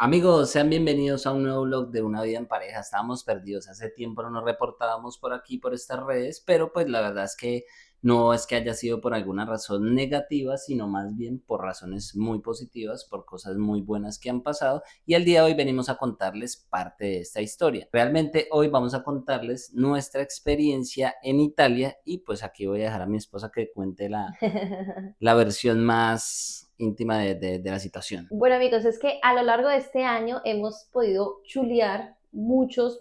Amigos, sean bienvenidos a un nuevo vlog de Una vida en pareja. Estábamos perdidos hace tiempo, no nos reportábamos por aquí, por estas redes, pero pues la verdad es que no es que haya sido por alguna razón negativa, sino más bien por razones muy positivas, por cosas muy buenas que han pasado. Y el día de hoy venimos a contarles parte de esta historia. Realmente hoy vamos a contarles nuestra experiencia en Italia y pues aquí voy a dejar a mi esposa que cuente la versión más íntima de la situación. Bueno, amigos, es que a lo largo de este año hemos podido chulear muchos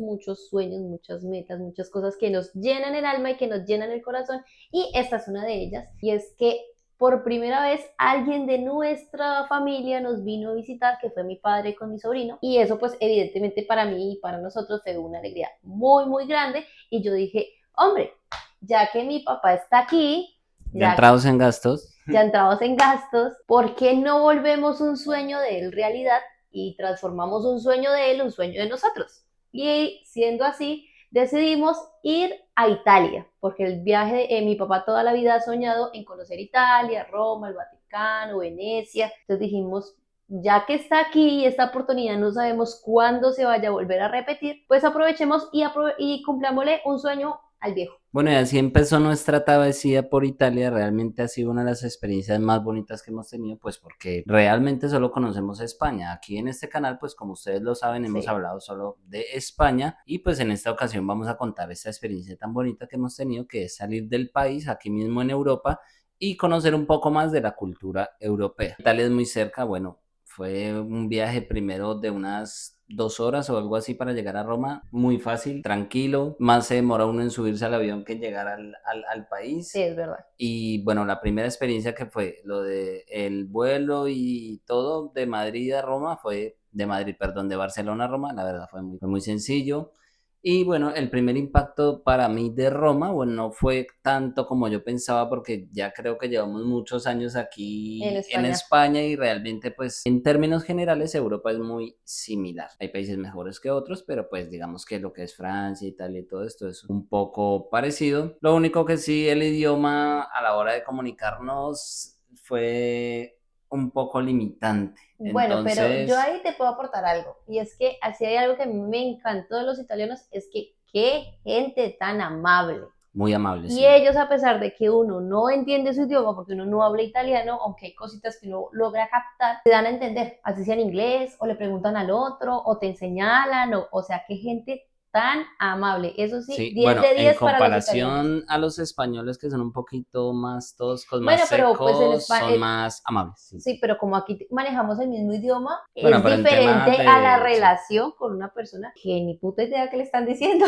sueños, muchas metas, muchas cosas que nos llenan el alma y que nos llenan el corazón. Y esta es una de ellas. Y es que por primera vez alguien de nuestra familia nos vino a visitar, que fue mi padre con mi sobrino. Y eso pues evidentemente para mí y para nosotros fue una alegría muy grande. Y yo dije, hombre, ya que mi papá está aquí, Ya ya entrados en gastos. ya entrados en gastos, ¿por qué no volvemos un sueño de él realidad y transformamos un sueño de él, un sueño de nosotros? Y siendo así, decidimos ir a Italia, porque el viaje, mi papá toda la vida ha soñado en conocer Italia, Roma, el Vaticano, Venecia. Entonces dijimos, ya que está aquí y esta oportunidad no sabemos cuándo se vaya a volver a repetir, pues aprovechemos y cumplámosle un sueño al viejo. Bueno, y así empezó nuestra travesía por Italia. Realmente ha sido una de las experiencias más bonitas que hemos tenido, pues porque realmente solo conocemos España. Aquí en este canal, pues como ustedes lo saben, hemos Sí. hablado solo de España y pues en esta ocasión vamos a contar esta experiencia tan bonita que hemos tenido, que es salir del país, aquí mismo en Europa, y conocer un poco más de la cultura europea. Italia es muy cerca, bueno, fue un viaje primero de unas 2 horas o algo así para llegar a Roma, muy fácil, tranquilo, más se demora uno en subirse al avión que en llegar al Sí, país. es verdad. Y bueno, la primera experiencia que fue lo de el vuelo y todo de Madrid a Roma fue, de Madrid, perdón, de Barcelona a Roma, la verdad fue muy sencillo. Y bueno, el primer impacto para mí de Roma, bueno, no fue tanto como yo pensaba porque ya creo que llevamos muchos años En aquí en España. España y realmente pues en términos generales Europa es muy similar. Hay países mejores que otros, pero pues digamos que lo que es Francia, Italia y todo esto es un poco parecido. Lo único que sí, el idioma a la hora de comunicarnos fue un poco limitante. Bueno, pero yo Entonces, ahí te puedo aportar algo. Y es que así hay algo que a mí me encantó de los italianos, es que qué gente tan amable. muy amable, Y sí. ellos, a pesar de que uno no entiende su idioma, porque uno no habla italiano, aunque hay cositas que uno logra captar, te dan a entender, así sea en inglés, o le preguntan al otro, o te señalan, o sea, qué gente tan amable. Eso sí, Sí, 10 bueno, de en 10 para los italianos. comparación a los españoles que son un poquito más toscos, Bueno, más pero pues en secos, España, son más amables, sí. sí, pero como aquí manejamos el mismo idioma, Bueno, es pero en temas diferente a la de, sí, relación con una persona que ni puta idea que le están diciendo.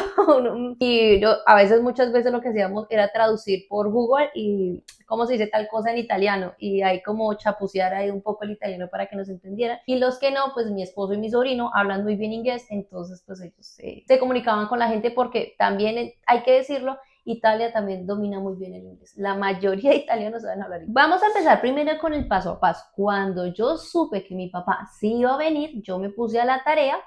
Y yo, a veces, muchas veces lo que hacíamos era traducir por Google y cómo se dice tal cosa en italiano. Y ahí como chapucear ahí un poco el italiano para que nos entendieran. Y los que no, pues mi esposo y mi sobrino hablan muy bien inglés, entonces pues ellos se comunicaban con la gente porque también hay que decirlo, Italia también domina muy bien el inglés. La mayoría de italianos saben hablar inglés. Vamos a empezar primero con el paso a paso. Cuando yo supe que mi papá sí iba a venir, yo me puse a la tarea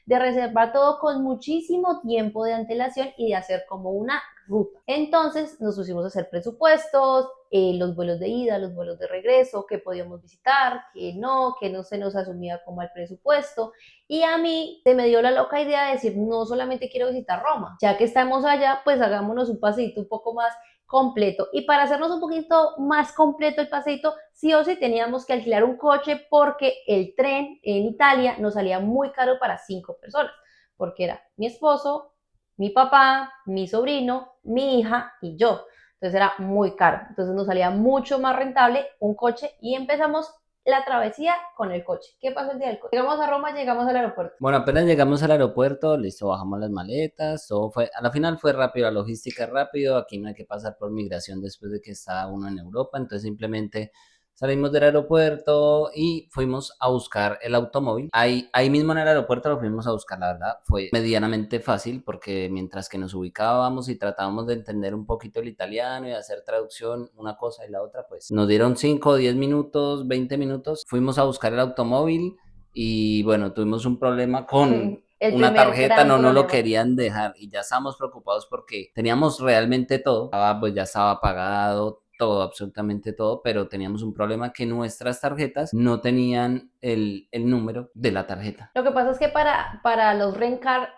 de reservar todo con muchísimo tiempo de antelación y de hacer como una ruta. Entonces nos pusimos a hacer presupuestos, los vuelos de ida, los vuelos de regreso, qué podíamos visitar, qué no se nos asumía como al presupuesto. Y a mí se me dio la loca idea de decir, no solamente quiero visitar Roma, ya que estamos allá, pues hagámonos un paseito un poco más completo. Y para hacernos un poquito más completo el paseito, sí o sí teníamos que alquilar un coche porque el tren en Italia nos salía muy caro para 5 personas, porque era mi esposo, mi papá, mi sobrino, mi hija y yo. Entonces era muy caro. Entonces nos salía mucho más rentable un coche y empezamos la travesía con el coche. ¿Qué pasó el día del coche? Llegamos a Roma, llegamos al aeropuerto. bueno, apenas llegamos al aeropuerto, listo, bajamos las maletas, todo fue, a la final fue rápido, la logística es rápido, aquí no hay que pasar por migración después de que está uno en Europa, entonces simplemente salimos del aeropuerto y fuimos a buscar el automóvil. Ahí mismo en el aeropuerto lo fuimos a buscar, la verdad, fue medianamente fácil porque mientras que nos ubicábamos y tratábamos de entender un poquito el italiano y hacer traducción, una cosa y la otra, pues nos dieron 5, 10 minutos, 20 minutos, fuimos a buscar el automóvil y bueno, tuvimos un problema con El una primer tarjeta, gran no nos lo problema. querían dejar y ya estábamos preocupados porque teníamos realmente todo, pues ya estaba pagado, todo, absolutamente todo, pero teníamos un problema que nuestras tarjetas no tenían el número de la tarjeta. Lo que pasa es que para los Rencar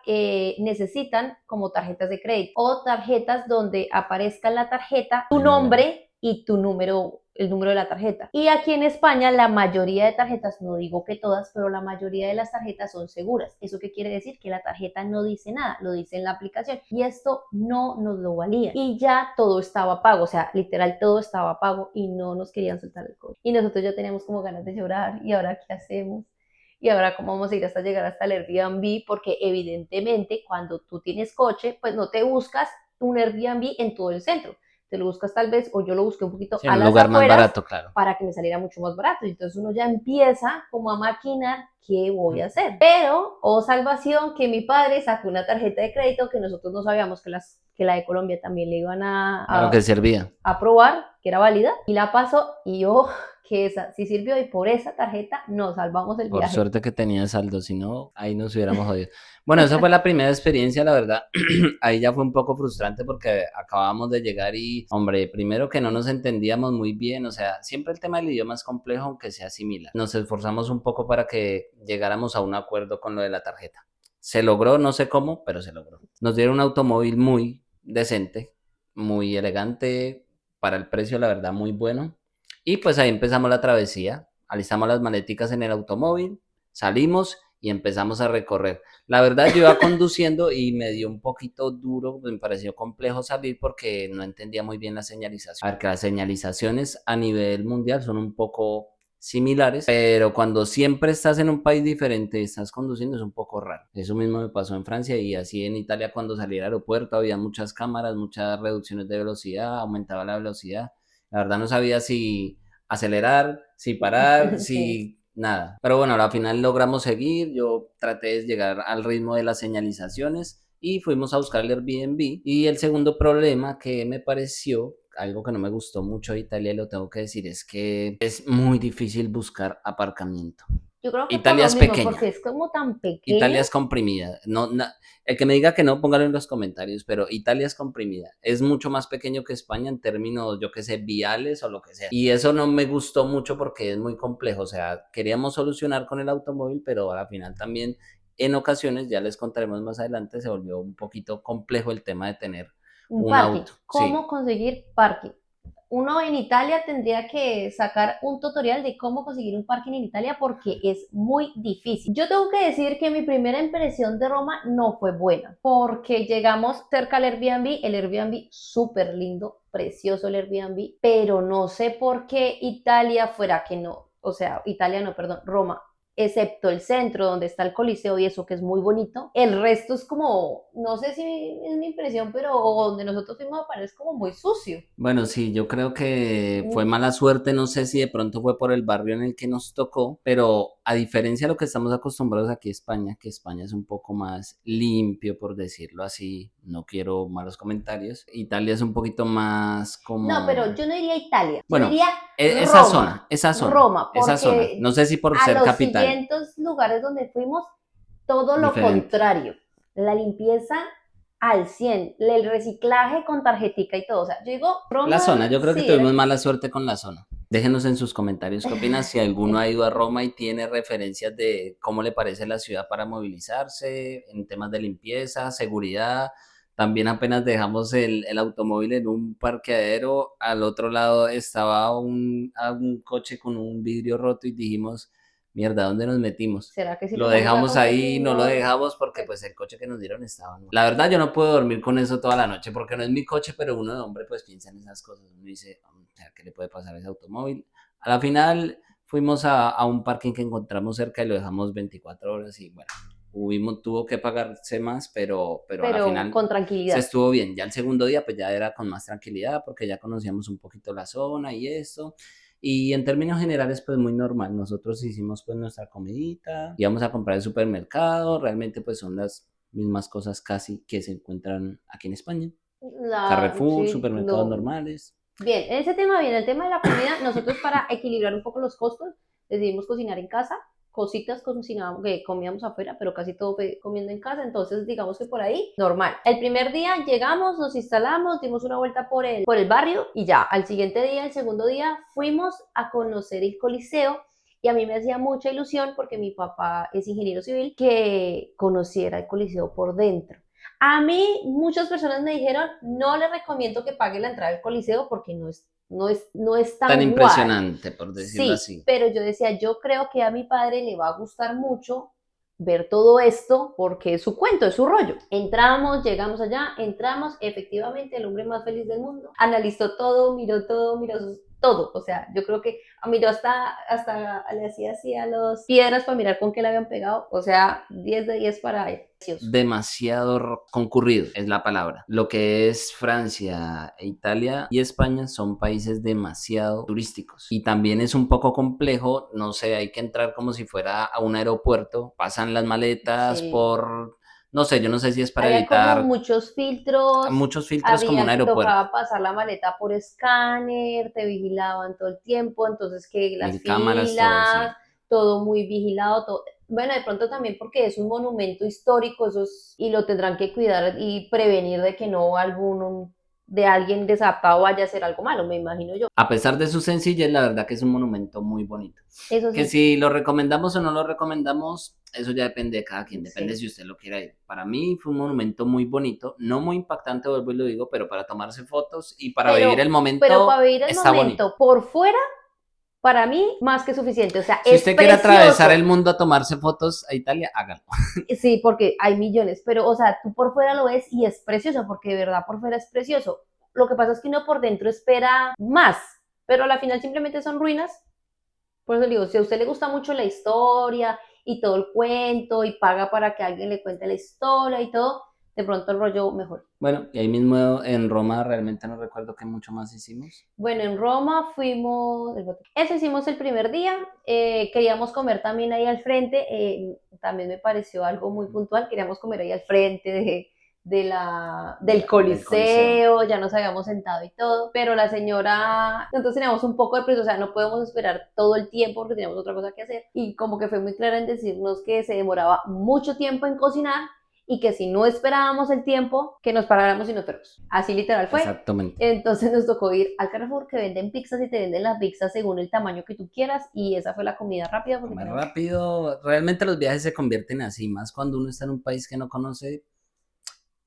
necesitan como tarjetas de crédito o tarjetas donde aparezca en la tarjeta tu nombre y tu número, el número de la tarjeta. Y aquí en España la mayoría de tarjetas, no digo que todas, pero la mayoría de las tarjetas son seguras. ¿Eso qué quiere decir? Que la tarjeta no dice nada, lo dice en la aplicación. Y esto no nos lo valía. Y ya todo estaba pago, o sea, literal todo estaba pago y no nos querían soltar el código. Y nosotros ya teníamos como ganas de llorar. ¿Y ahora qué hacemos? Y ahora cómo vamos a ir hasta llegar hasta el Airbnb, porque evidentemente cuando tú tienes coche, pues no te buscas un Airbnb en todo el centro, te lo buscas tal vez, o yo lo busqué un poquito Sí, a en un las lugar más afueras barato, claro. para que me saliera mucho más barato. Entonces uno ya empieza como a maquinar qué voy a hacer. Pero, oh salvación, que mi padre sacó una tarjeta de crédito que nosotros no sabíamos que la de Colombia también le iban A lo que servía. a probar, que era válida, y la pasó, y yo que esa sí sirvió, y por esa tarjeta nos salvamos el Por viaje. suerte que tenía saldo, si no, ahí nos hubiéramos jodido. Bueno, esa fue la primera experiencia, la verdad. Ahí ya fue un poco frustrante porque acabábamos de llegar y, hombre, primero que no nos entendíamos muy bien, o sea, siempre el tema del idioma es complejo, aunque sea similar. Nos esforzamos un poco para que llegáramos a un acuerdo con lo de la tarjeta. Se logró, no sé cómo, pero se logró. Nos dieron un automóvil muy decente, muy elegante, para el precio, la verdad, muy bueno. Y pues ahí empezamos la travesía, alistamos las maleticas en el automóvil, salimos y empezamos a recorrer. La verdad yo iba conduciendo y me dio un poquito duro, me pareció complejo salir porque no entendía muy bien la señalización. A ver, que las señalizaciones a nivel mundial son un poco similares, pero cuando siempre estás en un país diferente, estás conduciendo, es un poco raro. Eso mismo me pasó en Francia y así en Italia cuando salí al aeropuerto había muchas cámaras, muchas reducciones de velocidad, aumentaba la velocidad. La verdad no sabía si acelerar, si parar, Sí. si nada. Pero bueno, al final logramos seguir. Yo traté de llegar al ritmo de las señalizaciones y fuimos a buscar el Airbnb. Y el segundo problema que me pareció, algo que no me gustó mucho de Italia, y lo tengo que decir, es que es muy difícil buscar aparcamiento. Yo creo que por Italia lo es mismo, pequeña. porque es como tan Italia pequeño. es comprimida. El que me diga que no, póngalo en los comentarios, pero Italia es comprimida. Es mucho más pequeño que España en términos, yo qué sé, viales o lo que sea. Y eso no me gustó mucho porque es muy complejo. O sea, queríamos solucionar con el automóvil, pero al final también en ocasiones, ya les contaremos más adelante, se volvió un poquito complejo el tema de tener Un un parking. auto. ¿Cómo Sí. conseguir parking? Uno en Italia tendría que sacar un tutorial de cómo conseguir un parking en Italia porque es muy difícil. Yo tengo que decir que mi primera impresión de Roma no fue buena porque llegamos cerca al Airbnb, el Airbnb súper lindo, precioso el Airbnb, pero no sé por qué Italia fuera que no, o sea, Italia no, perdón, Roma, excepto el centro donde está el Coliseo y eso que es muy bonito. El resto es como, no sé si es mi impresión, pero donde nosotros fuimos parece como muy sucio. Bueno, sí, yo creo que fue Mm, mala suerte, no sé si de pronto fue por el barrio en el que nos tocó, pero a diferencia de lo que estamos acostumbrados aquí en España, que España es un poco más limpio, por decirlo así, no quiero malos comentarios, Italia es un poquito más No, pero como, yo no diría Italia, yo bueno, diría esa Roma, zona, esa zona, Roma, esa zona, porque no sé si por a ser los capital, siguientes lugares donde fuimos, todo lo diferente. contrario, la limpieza al 100, el reciclaje con tarjetica y todo, o sea, yo digo, La zona, Roma, yo creo que sí, era... tuvimos mala suerte con la zona. Déjenos en sus comentarios qué opinan, si alguno ha ido a Roma y tiene referencias de cómo le parece la ciudad para movilizarse, en temas de limpieza, seguridad. También apenas dejamos el automóvil en un parqueadero, al otro lado estaba un coche con un vidrio roto y dijimos, mierda, ¿dónde nos metimos? ¿Será que si Lo nos vamos a dejamos ahí, conseguir? no lo dejamos porque pues el coche que nos dieron estaba nuevo. La verdad yo no puedo dormir con eso toda la noche porque no es mi coche, pero uno de hombre pues piensa en esas cosas. Uno dice, o sea, ¿qué le puede pasar a ese automóvil? A la final fuimos a un parking que encontramos cerca y lo dejamos 24 horas y bueno, tuvo que pagarse más, pero a la Pero final con se tranquilidad. estuvo bien. Ya el segundo día pues ya era con más tranquilidad porque ya conocíamos un poquito la zona y eso. Y en términos generales, pues muy normal. Nosotros hicimos pues nuestra comidita, íbamos a comprar el supermercado, realmente pues son las mismas cosas casi que se encuentran aquí en España. Carrefour, Sí, supermercados normales. bien, en ese tema, bien, el tema de la comida, nosotros para equilibrar un poco los costos, decidimos cocinar en casa cositas cocinábamos, que comíamos afuera, pero casi todo fue comiendo en casa, entonces digamos que por ahí, normal. El primer día llegamos, nos instalamos, dimos una vuelta por el barrio y ya, al siguiente día, el segundo día, fuimos a conocer el Coliseo y a mí me hacía mucha ilusión porque mi papá es ingeniero civil, que conociera el Coliseo por dentro. A mí muchas personas me dijeron, no le recomiendo que pague la entrada al Coliseo porque no es Tan tan guay. impresionante, por decirlo Sí, así. pero yo decía, yo creo que a mi padre le va a gustar mucho ver todo esto porque es su cuento, es su rollo. Entramos, llegamos allá, entramos, efectivamente el hombre más feliz del mundo. Analizó todo, miró todo. O sea, yo creo que miró hasta le hacía así a las piedras para mirar con qué le habían pegado. O sea, 10 de 10 para él. Precioso. Demasiado concurrido es la palabra. Lo que es Francia, Italia y España son países demasiado turísticos y también es un poco complejo, no sé, hay que entrar como si fuera a un aeropuerto, pasan las maletas Sí. por, no sé, yo no sé si es para Había como evitar muchos filtros, muchos filtros como un aeropuerto, tocaba pasar la maleta por escáner, te vigilaban todo el tiempo, entonces que las 1000 cámaras, todo, filas, sí. todo muy vigilado, todo. Bueno, de pronto también porque es un monumento histórico, y lo tendrán que cuidar y prevenir de que no de alguien desadaptado vaya a hacer algo malo, me imagino yo. A pesar de su sencillez, la verdad que es un monumento muy bonito. Eso Que sí, si lo recomendamos o no lo recomendamos, eso ya depende de cada quien, depende sí. si usted lo quiera ir. Para mí fue un monumento muy bonito, no muy impactante, vuelvo y lo digo, pero para tomarse fotos y para vivir el Pero para momento vivir el está bonito. momento por fuera, para mí, más que suficiente. O sea, Si es usted quiere atravesar el precioso. mundo a tomarse fotos a Italia, hágalo. Sí, porque hay millones, pero, o sea, tú por fuera lo ves y es precioso, porque de verdad por fuera es precioso. Lo que pasa es que uno por dentro espera más, pero a la final simplemente son ruinas. Por eso le digo, si a usted le gusta mucho la historia y todo el cuento y paga para que alguien le cuente la historia y todo, de pronto el rollo mejor. Bueno, y ahí mismo en Roma realmente no recuerdo qué mucho más hicimos. Bueno, en Roma fuimos, eso hicimos el primer día, queríamos comer también ahí al frente, también me pareció algo muy puntual, queríamos comer ahí al frente del Del Coliseo. Coliseo, ya nos habíamos sentado y todo, pero la señora, nosotros teníamos un poco de prisa, o sea, no podemos esperar todo el tiempo porque teníamos otra cosa que hacer, y como que fue muy clara en decirnos que se demoraba mucho tiempo en cocinar, y que si no esperábamos el tiempo, que nos paráramos y nos fuéramos. Así literal fue. Exactamente. Entonces nos tocó ir al Carrefour, que venden pizzas y te venden las pizzas según el tamaño que tú quieras, y esa fue la comida rápida porque Comer teníamos. rápido, realmente los viajes se convierten así, más cuando uno está en un país que no conoce.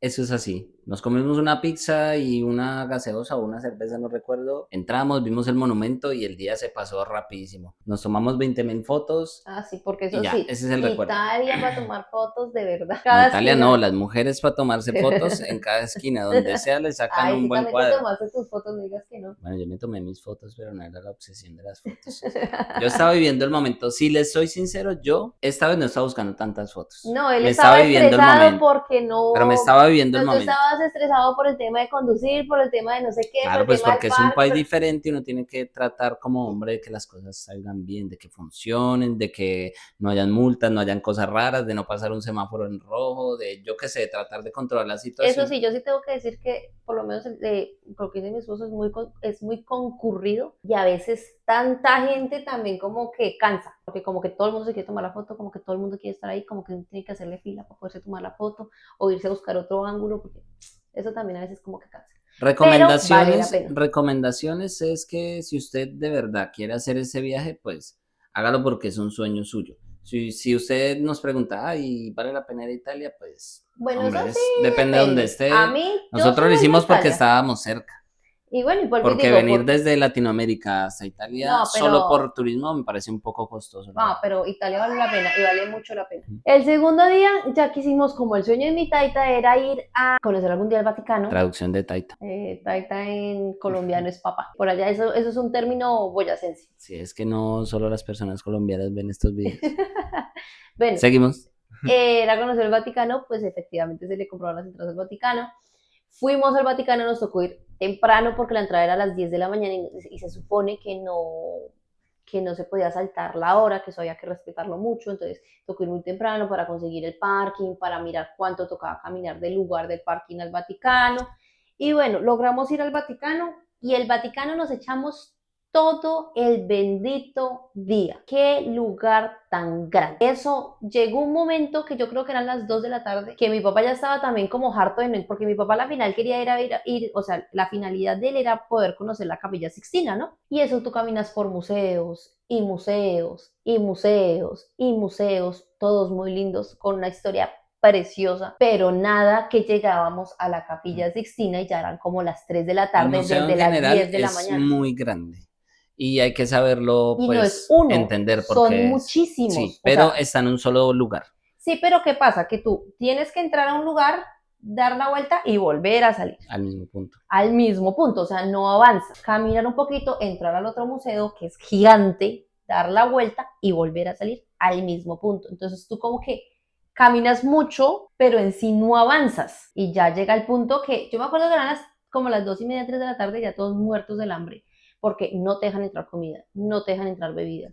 Eso es así. Nos comimos una pizza y una gaseosa o una cerveza, no recuerdo. Entramos, vimos el monumento y el día se pasó rapidísimo. Nos tomamos 20.000 fotos Ah, sí, porque y eso ya, sí, ese es el recuerdo. Italia para tomar fotos de verdad. No, Cada Italia no, esquina. las mujeres para tomarse fotos en cada esquina, donde sea le sacan Ay, un sí, buen también te cuadro. tomaste tus fotos, no digas que no. Bueno, yo me tomé mis fotos, pero no era la obsesión de las fotos. Yo estaba viviendo el momento. Si les soy sincero, yo esta vez no estaba buscando tantas fotos. No, él Me estaba estaba viviendo el estresado momento, porque pero me no, estaba viviendo el no, tú momento. estabas estresado por el tema de conducir, por el tema de no sé qué, por Claro, el pues tema del porque es un parque, país diferente y uno tiene que tratar como hombre de que las cosas salgan bien, de que funcionen, de que no hayan multas, no hayan cosas raras, de no pasar un semáforo en rojo, de yo qué sé, tratar de controlar la Eso situación. sí, yo sí tengo que decir que por lo menos lo que dice mi esposo es muy concurrido y a veces tanta gente también como que cansa, porque como que todo el mundo se quiere tomar la foto, como que todo el mundo quiere estar ahí, como que uno tiene que hacerle fila para poderse tomar la foto o irse a buscar otro ángulo, porque eso también a veces como que cansa. Pero vale la Recomendaciones, pena. recomendaciones es que si usted de verdad quiere hacer ese viaje, pues hágalo porque es un sueño suyo. Si usted nos pregunta, ay, ¿vale la pena ir a Italia? Pues, Bueno, eso hombre, sí depende de donde depende. A esté. mí, yo sí Nosotros lo vuelvo a hicimos porque Italia. estábamos cerca. Y bueno, y vuelvo y Porque digo, venir desde Latinoamérica hasta Italia no, solo pero por turismo me parece un poco costoso, la ah, verdad. pero Italia vale la pena y vale mucho la pena. El segundo día, ya quisimos, como el sueño de mi taita era ir a conocer algún día el Vaticano. Traducción de Taita. Taita en colombiano es papá. Por allá eso es un término boyacense. Si es que no solo las personas colombianas ven estos videos. Bueno, Seguimos. era conocer el Vaticano, pues efectivamente se le compraron las entradas al Vaticano. Fuimos al Vaticano, nos tocó ir temprano porque la entrada era a las 10 de la mañana y se supone que no se podía saltar la hora, que eso había que respetarlo mucho, entonces tocó ir muy temprano para conseguir el parking, para mirar cuánto tocaba caminar del lugar del parking al Vaticano. Y bueno, logramos ir al Vaticano y el Vaticano nos echamos todo el bendito día. Qué lugar tan grande. Eso llegó un momento que yo creo que eran las 2 de la tarde, que mi papá ya estaba también como harto de no ir, porque mi papá a la final quería ir, o sea, la finalidad de él era poder conocer la Capilla Sixtina, ¿no? Y eso tú caminas por museos y museos y museos y museos, todos muy lindos, con una historia preciosa, pero nada que llegábamos a la Capilla Sixtina y ya eran como las 3 de la El tarde museo en desde las general 10 de la es mañana. muy grande y hay que saberlo, Y no es pues, uno, entender son porque es, sí, muchísimos. O pero sea, está en un solo lugar, sí, pero ¿qué pasa? Que tú tienes que entrar a un lugar, dar la vuelta y volver a salir al mismo punto. al mismo punto, o sea, no avanzas. Caminar un poquito, entrar al otro museo que es gigante, dar la vuelta y volver a salir al mismo punto. Entonces tú como que caminas mucho, pero en sí no avanzas. Y ya llega el punto que yo me acuerdo que eran como las 2:30, 3 de la tarde, ya todos muertos del hambre, porque no te dejan entrar comida, no te dejan entrar bebidas.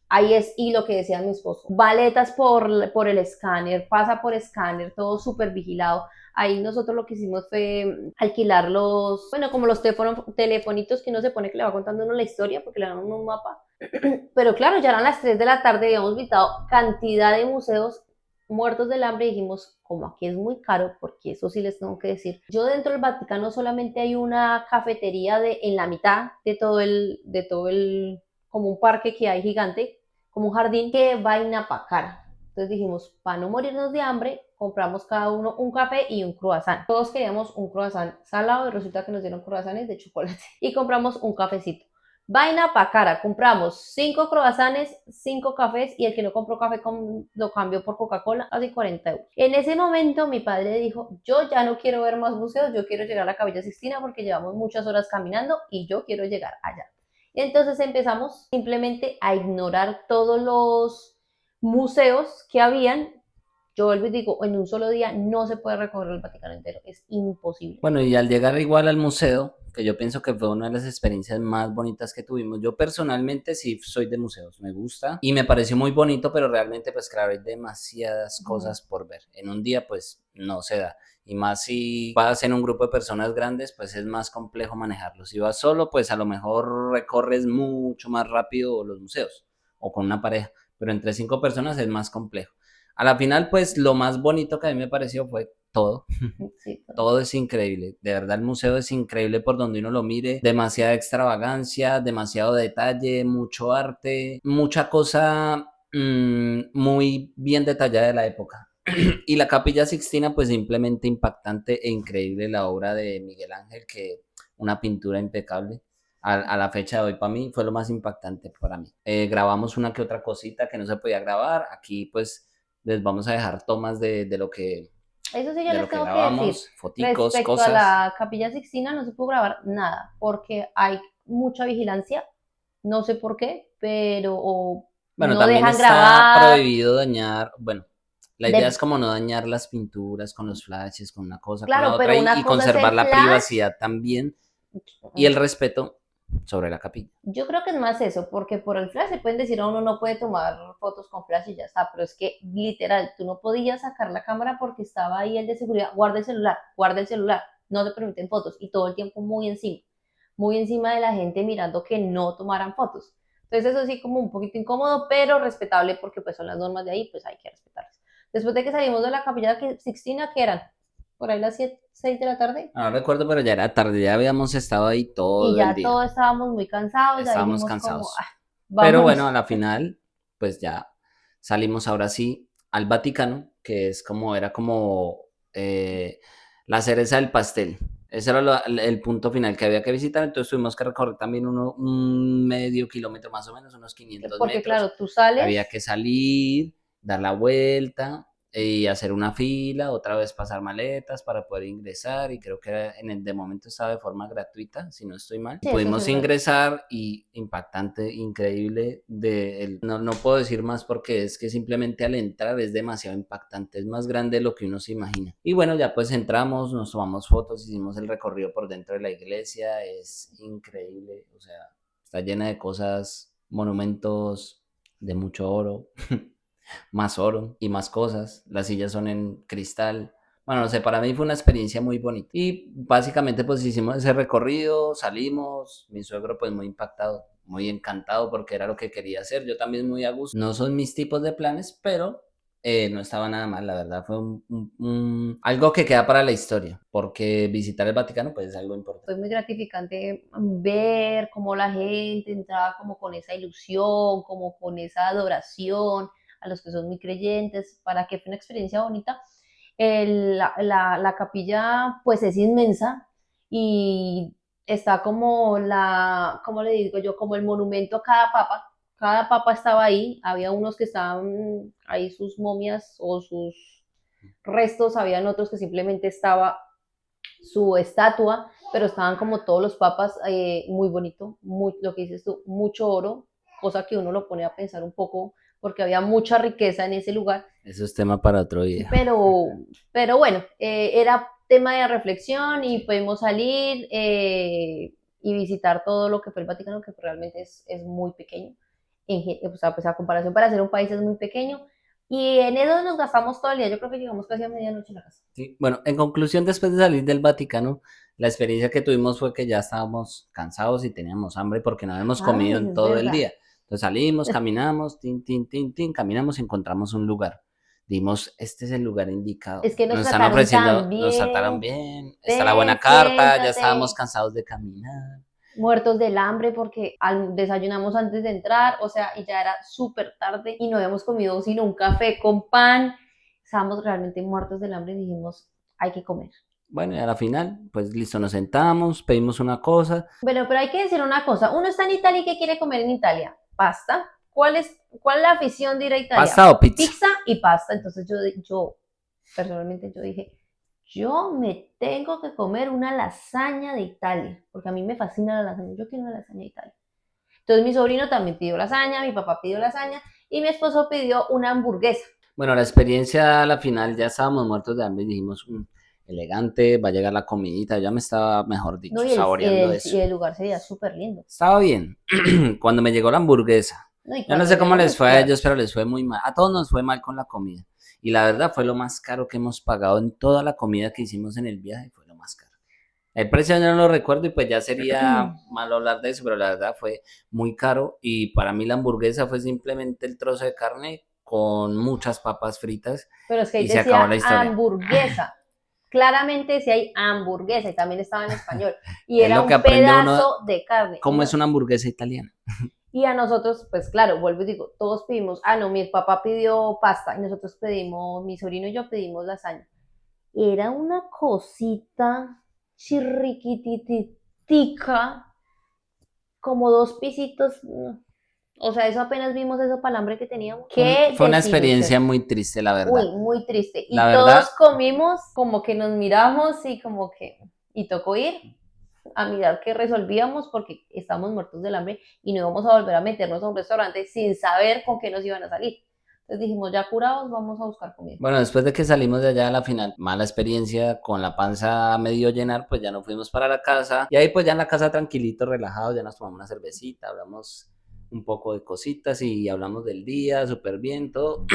Ahí es, y lo que decía mi esposo, baletas por el escáner, pasa por escáner, todo súper vigilado. Ahí nosotros lo que hicimos fue alquilar bueno, como los telefonitos que uno se pone que le va contando uno la historia porque le dan uno un mapa. Pero claro, ya eran las 3 de la tarde y habíamos visitado cantidad de museos muertos del hambre y dijimos, como aquí es muy caro, porque eso sí les tengo que decir, yo dentro del Vaticano solamente hay una cafetería en la mitad de todo el, como un parque que hay gigante, como un jardín, que vaina pa' cara. Entonces dijimos, para no morirnos de hambre, compramos cada uno un café y un croissant. Todos queríamos un croissant salado y resulta que nos dieron croissants de chocolate. Y compramos un cafecito. Vaina pa' cara, compramos 5 croissants, 5 cafés y el que no compró café lo cambió por Coca-Cola, casi 40 euros. En ese momento mi padre dijo, yo ya no quiero ver más museos, yo quiero llegar a la Capilla Sixtina porque llevamos muchas horas caminando y yo quiero llegar allá. Entonces empezamos simplemente a ignorar todos los museos que habían. Yo vuelvo y digo, en un solo día no se puede recorrer el Vaticano entero, es imposible. Bueno, y al llegar igual al museo, que yo pienso que fue una de las experiencias más bonitas que tuvimos, yo personalmente sí soy de museos, me gusta y me pareció muy bonito, pero realmente pues claro, hay demasiadas cosas por ver. En un día pues no se da. Y más si vas en un grupo de personas grandes, pues es más complejo manejarlo. Si vas solo, pues a lo mejor recorres mucho más rápido los museos o con una pareja, pero entre 5 personas es más complejo. A la final, pues lo más bonito que a mí me pareció fue todo. Sí, Todo es increíble, de verdad el museo es increíble por donde uno lo mire, demasiada extravagancia, demasiado detalle, mucho arte, mucha cosa muy bien detallada de la época. Y la Capilla Sixtina, pues simplemente impactante e increíble la obra de Miguel Ángel, que una pintura impecable. A la fecha de hoy para mí fue lo más impactante para mí. Grabamos una que otra cosita que no se podía grabar. Aquí pues les vamos a dejar tomas de lo que eso sí yo de lo les que tengo que decir. grabamos, foticos, Respecto a cosas. la Capilla Sixtina no se pudo grabar nada, porque hay mucha vigilancia, no sé por qué, pero o Bueno, no también dejan está grabar, prohibido dañar, bueno, la idea es de, como no dañar las pinturas con los flashes, con una cosa, con la claro, otra pero una y cosa es conservar el la flash. privacidad también y el respeto sobre la capilla. Yo creo que es más eso, porque por el flash se pueden decir a uno no puede tomar fotos con flash y ya está, pero es que literal, tú no podías sacar la cámara porque estaba ahí el de seguridad, guarda el celular, no te permiten fotos y todo el tiempo muy encima de la gente mirando que no tomaran fotos. Entonces eso sí como un poquito incómodo, pero respetable porque pues son las normas de ahí, pues hay que respetarlas. Después de que salimos de la capilla Sixtina, que eran por ahí las 7, 6 de la tarde, No recuerdo, pero ya era tarde, ya habíamos estado ahí y todo el ya día, todos estábamos muy cansados, ya estábamos dijimos como, cansados. Pero vámonos. bueno, a la final, pues ya salimos ahora sí al Vaticano, que es como, era como eh, la cereza del pastel. Ese era el punto final que había que visitar, entonces tuvimos que recorrer también un medio kilómetro más o menos, unos 500 Porque metros. claro, tú sales Había que salir, dar la vuelta y hacer una fila, otra vez pasar maletas para poder ingresar y creo que de momento estaba de forma gratuita, si no estoy mal. sí, eso sí Pudimos es verdad. ingresar y impactante, increíble, no, no puedo decir más porque es que simplemente al entrar es demasiado impactante, es más grande de lo que uno se imagina. Y bueno, ya pues entramos, nos tomamos fotos, hicimos el recorrido por dentro de la iglesia, es increíble, o sea, está llena de cosas, monumentos de mucho oro, más oro y más cosas. Las sillas son en cristal. Bueno, no sé, para mí fue una experiencia muy bonita. Y básicamente pues hicimos ese recorrido, salimos, mi suegro pues muy impactado, muy encantado porque era lo que quería hacer. Yo también muy a gusto. No son mis tipos de planes, pero no estaba nada mal, la verdad. Fue algo que queda para la historia, porque visitar el Vaticano pues es algo importante. Fue muy gratificante ver cómo la gente entraba como con esa ilusión, como con esa adoración a los que son muy creyentes, para que fue una experiencia bonita. La capilla pues es inmensa y está como ¿cómo le digo yo? Como el monumento a cada papa estaba ahí, había unos que estaban ahí sus momias o sus restos, habían otros que simplemente estaba su estatua, pero estaban como todos los papas, muy bonito, lo que dices tú, mucho oro, cosa que uno lo pone a pensar un poco, porque había mucha riqueza en ese lugar. Eso es tema para otro día. Pero bueno, era tema de reflexión y pudimos salir y visitar todo lo que fue el Vaticano, que realmente es muy pequeño. O sea, pues a comparación para ser un país es muy pequeño. Y en eso nos gastamos todo el día. Yo creo que llegamos casi a medianoche a la casa. Sí, bueno, en conclusión, después de salir del Vaticano, la experiencia que tuvimos fue que ya estábamos cansados y teníamos hambre porque no habíamos comido Ay, en es todo el verdad. día. Entonces salimos, caminamos, tin, tin, tin, tin, caminamos y encontramos un lugar. Dimos, este es el lugar indicado. Es que nos Nos están trataron ofreciendo, tan nos trataron bien. bien, está la buena Ven, carta, ya estábamos siéntate. cansados de caminar. Muertos del hambre porque desayunamos antes de entrar, o sea, y ya era súper tarde y no habíamos comido sino un café con pan. Estábamos realmente muertos del hambre y dijimos, hay que comer. Bueno, y a la final, pues listo, nos sentamos, pedimos una cosa. Bueno, pero hay que decir una cosa, uno está en Italia y ¿qué quiere comer en Italia? Pasta. ¿Cuál es la afición de ir a Italia? ¿Pasta o pizza? Pizza y pasta. Entonces yo personalmente yo dije, yo me tengo que comer una lasaña de Italia, porque a mí me fascina la lasaña, yo quiero una lasaña de Italia. Entonces mi sobrino también pidió lasaña, mi papá pidió lasaña y mi esposo pidió una hamburguesa. Bueno, la experiencia a la final ya estábamos muertos de hambre y dijimos, elegante, va a llegar la comidita, ya me estaba, mejor No, dicho, saboreando eso. y el lugar sería súper lindo. Estaba bien. Cuando me llegó la hamburguesa, No, y yo no cuando sé cómo les llegamos, fue a claro. ellos, pero les fue muy mal. A todos nos fue mal con la comida. Y la verdad fue lo más caro que hemos pagado en toda la comida que hicimos en el viaje, fue lo más caro. El precio yo no lo recuerdo y pues ya sería malo hablar de eso, pero la verdad fue muy caro y para mí la hamburguesa fue simplemente el trozo de carne con muchas papas fritas Pero es que ahí y se acabó decía la historia. hamburguesa. Claramente decía ahí hamburguesa y también estaba en español. Y Es era lo que un aprende uno, pedazo de carne. cómo es una hamburguesa italiana. Y a nosotros, pues claro, vuelvo y digo, todos pedimos, no, mi papá pidió pasta y nosotros pedimos, mi sobrino y yo pedimos lasaña. Era una cosita chirriquititica, como dos pisitos. O sea, eso apenas vimos eso para el hambre que teníamos. Qué Fue una desilusión. experiencia muy triste, la verdad. Uy, muy triste. La Y verdad, todos comimos como que nos miramos y como que, y tocó ir a mirar qué resolvíamos porque estábamos muertos del hambre y no íbamos a volver a meternos a un restaurante sin saber con qué nos iban a salir. Entonces dijimos, ya curados, vamos a buscar comida. bueno, después de que salimos de allá a la final, mala experiencia con la panza a medio llenar, pues ya nos fuimos para la casa. Y ahí pues ya en la casa tranquilito, relajados, ya nos tomamos una cervecita, hablamos un poco de cositas y hablamos del día, súper bien, todo.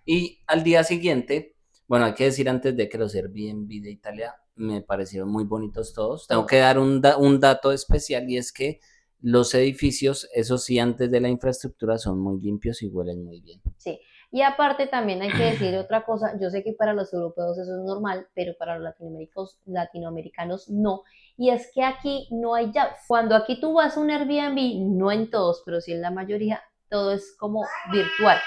Y al día siguiente, bueno, hay que decir antes de que los Airbnb de Italia me parecieron muy bonitos todos. Tengo que dar un dato especial y es que los edificios, eso sí, antes de la infraestructura, son muy limpios y huelen muy bien. Sí. Y aparte también hay que decir otra cosa, yo sé que para los europeos eso es normal, pero para los latinoamericanos no. Y es que aquí no hay llaves. Cuando aquí tú vas a un Airbnb, no en todos, pero sí en la mayoría, todo es como virtual.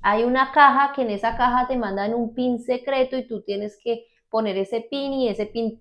Hay una caja que en esa caja te mandan un pin secreto y tú tienes que poner ese pin y ese pin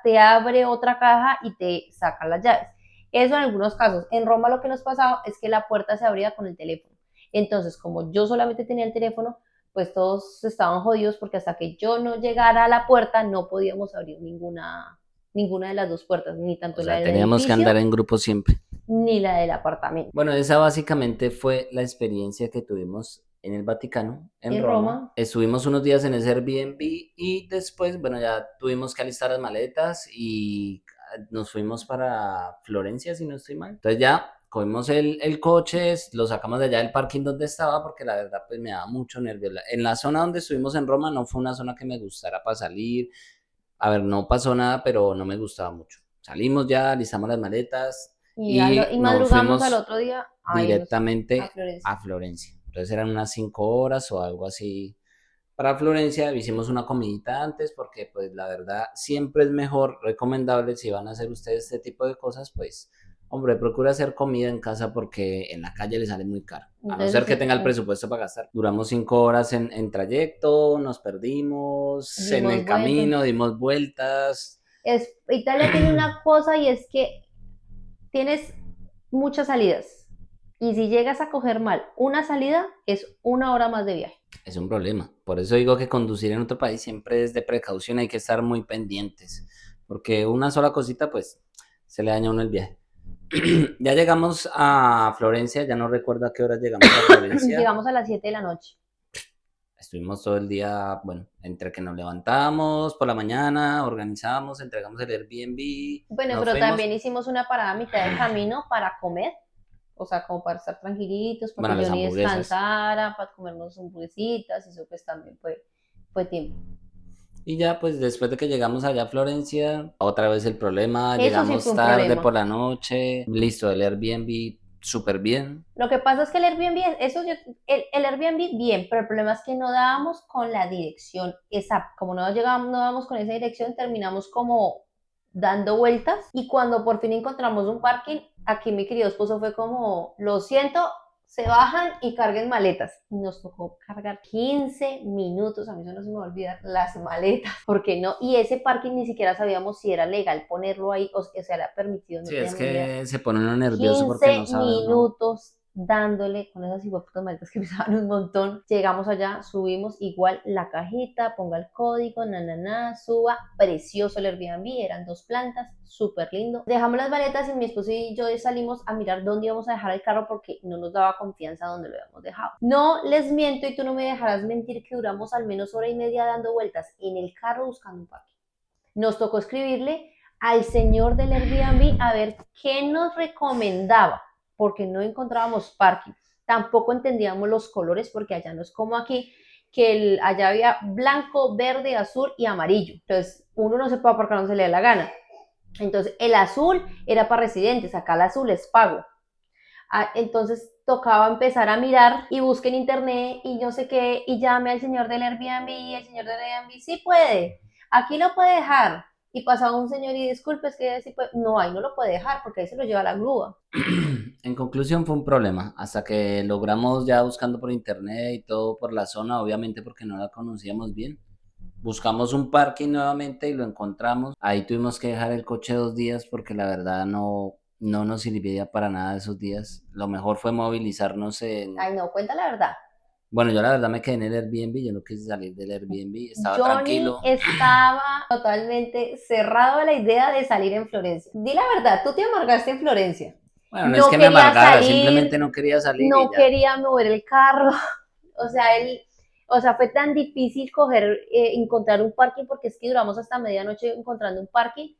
te abre otra caja y te saca las llaves. Eso en algunos casos. En Roma lo que nos pasaba es que la puerta se abría con el teléfono. Entonces, como yo solamente tenía el teléfono, pues todos estaban jodidos porque hasta que yo no llegara a la puerta no podíamos abrir ninguna de las dos puertas, ni O tanto la sea, del teníamos que andar edificio en grupo siempre. ni la del apartamento. Bueno, esa básicamente fue la experiencia que tuvimos en el Vaticano, en En Roma. Roma, Estuvimos unos días en ese Airbnb y después, bueno, ya tuvimos que alistar las maletas y nos fuimos para Florencia, si no estoy mal. Entonces ya cogimos el coche, lo sacamos de allá del parking donde estaba porque la verdad pues me daba mucho nervio. En la zona donde estuvimos en Roma no fue una zona que me gustara para salir. A ver, no pasó nada, pero no me gustaba mucho. Salimos ya, alistamos las maletas, y y nos madrugamos al fuimos otro día a irnos a directamente Florencia. a Florencia. Entonces eran unas 5 horas o algo así para Florencia. Hicimos una comidita antes porque pues la verdad siempre es mejor, recomendable si van a hacer ustedes este tipo de cosas, pues hombre, procura hacer comida en casa porque en la calle le sale muy caro. A no ser Entonces, que tenga el presupuesto para gastar. Duramos 5 horas en trayecto, nos perdimos en dimos el vueltas. camino, dimos vueltas. Italia tiene una cosa y es que tienes muchas salidas. Y si llegas a coger mal una salida, es 1 hora más de viaje. Es un problema. Por eso digo que conducir en otro país siempre es de precaución, hay que estar muy pendientes, porque una sola cosita, pues, se le daña a uno el viaje. Ya llegamos a Florencia, ya no recuerdo a qué hora llegamos a Florencia. Llegamos a las 7 de la noche. Estuvimos todo el día, bueno, entre que nos levantamos por la mañana, organizamos, entregamos el Airbnb, Bueno, nos pero fuimos. también hicimos una parada a mitad de camino para comer, o sea, como para estar tranquilitos, para Bueno, que las Johnny hamburguesas. descansara, para comernos hamburguesitas, eso pues también fue tiempo. Y ya, pues después de que llegamos allá a Florencia, otra vez el problema, Eso sí fue llegamos un tarde problema. por la noche, listo, el Airbnb súper bien. Lo que pasa es que el Airbnb, el Airbnb bien, pero el problema es que no dábamos con la dirección exacta. Como no llegábamos, no dábamos con esa dirección, terminamos como dando vueltas y cuando por fin encontramos un parking, aquí mi querido esposo fue como, lo siento, se bajan y carguen maletas. Nos tocó cargar 15 minutos, a mí eso no se me va a olvidar, las maletas, porque no, y ese parking ni siquiera sabíamos si era legal ponerlo ahí, o sea, era permitido, no Sí, es teníamos ni idea. que se pone uno nervioso porque 15 no sabe uno. minutos dándole con esas hijueputas maletas que pesaban un montón. Llegamos allá, subimos igual la cajita, ponga el código, suba. Precioso el Airbnb, eran 2 plantas, súper lindo. Dejamos las maletas y mi esposo y yo salimos a mirar dónde íbamos a dejar el carro porque no nos daba confianza donde lo habíamos dejado. No les miento y tú no me dejarás mentir que duramos al menos 1 hora y media dando vueltas en el carro buscando un parque. Nos tocó escribirle al señor del Airbnb a ver qué nos recomendaba, porque no encontrábamos parking. Tampoco entendíamos los colores, porque allá no es como aquí, que allá había blanco, verde, azul y amarillo. Entonces, uno no se puede aparcar donde se le dé la gana. Entonces, el azul era para residentes, acá el azul es pago. Entonces, tocaba empezar a mirar y busque en internet y no sé qué, y llame al señor del Airbnb, y el señor del Airbnb sí puede, aquí lo puede dejar. Y pasaba un señor y disculpe, es que sí puede. No, ahí no lo puede dejar porque ahí se lo lleva la grúa. En conclusión fue un problema, hasta que logramos ya buscando por internet y todo por la zona, obviamente porque no la conocíamos bien. Buscamos un parking nuevamente y lo encontramos. Ahí tuvimos que dejar el coche 2 días porque la verdad no nos servía para nada esos días. Lo mejor fue movilizarnos en... Ay, no, cuenta la verdad. Bueno, yo la verdad me quedé en el Airbnb, yo no quise salir del Airbnb, estaba Johnny tranquilo. estaba totalmente cerrado a la idea de salir en Florencia. Di la verdad, tú te amargaste en Florencia. Bueno, no es No que me quería amargara, salir, simplemente no quería salir y no ya. quería mover el carro. O sea, fue tan difícil encontrar un parking porque es que duramos hasta medianoche encontrando un parking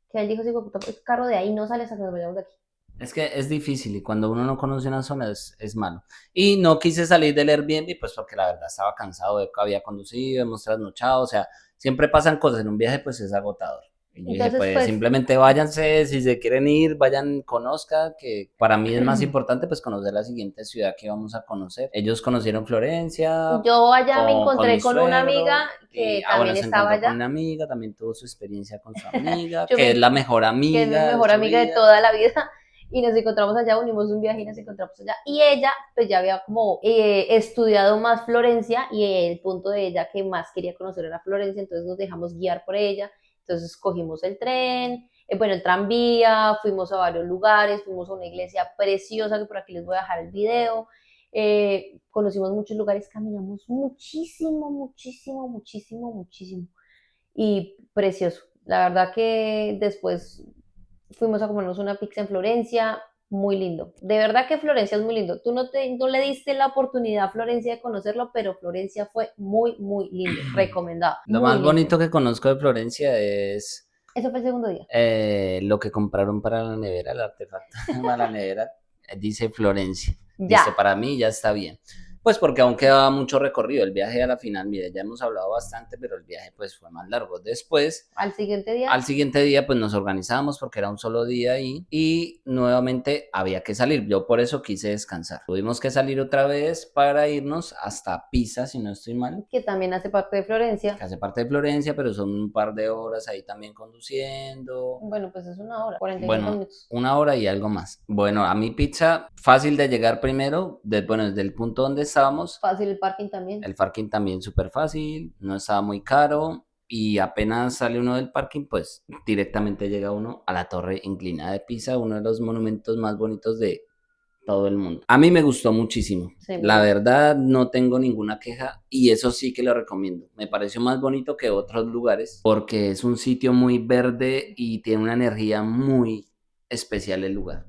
que él dijo, sí, puta, el carro de ahí no sale hasta que nos vayamos de aquí. Es que es difícil y cuando uno no conoce una zona es malo. Y no quise salir del Airbnb pues porque la verdad estaba cansado de que había conducido, hemos trasnochado, o sea, siempre pasan cosas en un viaje pues es agotador. Y yo dije Entonces, pues pues, simplemente váyanse, si se quieren ir, vayan, conozcan, que para mí es más importante pues conocer la siguiente ciudad que vamos a conocer. Ellos conocieron Florencia yo allá me con encontré mi con una amiga suegro y, que bueno, también se estaba encontró con allá, una amiga, también tuvo su experiencia con su amiga, yo que es me, la mejor que es mi amiga de mejor su amiga de vida. toda la vida, y nos encontramos allá, unimos un viaje y nos encontramos allá. Y ella, pues ya había como estudiado más Florencia y el punto de ella que más quería conocer era Florencia, entonces nos dejamos guiar por ella. Entonces cogimos el tren, bueno, el tranvía, fuimos a varios lugares, fuimos a una iglesia preciosa que por aquí les voy a dejar el video. Conocimos muchos lugares, caminamos muchísimo, muchísimo, muchísimo, muchísimo. Y precioso. La verdad que después fuimos a comernos una pizza en Florencia, muy lindo. De verdad que Florencia es muy lindo. Tú no le diste la oportunidad a Florencia de conocerlo, pero Florencia fue muy, muy lindo. Recomendado. Lo Muy más lindo. bonito que conozco de Florencia es Eso fue el segundo día. lo que compraron para la nevera, el artefacto para la nevera. Dice Florencia. Ya. Listo, para mí ya está bien. Pues porque aún quedaba mucho recorrido. El viaje a la final, mire, ya hemos hablado bastante, pero el viaje pues fue más largo. Después, Al siguiente día, al siguiente día pues nos organizamos porque era un solo día ahí y nuevamente había que salir. Yo por eso quise descansar. Tuvimos que salir otra vez para irnos hasta Pisa, si no estoy mal, que también hace parte de Florencia. que hace parte de Florencia, pero son un par de horas ahí también conduciendo. Bueno, pues es una hora, 45 Bueno, minutos. una hora y algo más. Bueno, a mi Pizza, fácil de llegar primero, bueno, desde el punto donde estábamos. Fácil el parking también. El parking también súper fácil, no estaba muy caro y apenas sale uno del parking, pues directamente llega uno a la Torre Inclinada de Pisa, uno de los monumentos más bonitos de todo el mundo. A mí me gustó muchísimo. Sí, La verdad no tengo ninguna queja y eso sí que lo recomiendo. Me pareció más bonito que otros lugares porque es un sitio muy verde y tiene una energía muy especial el lugar.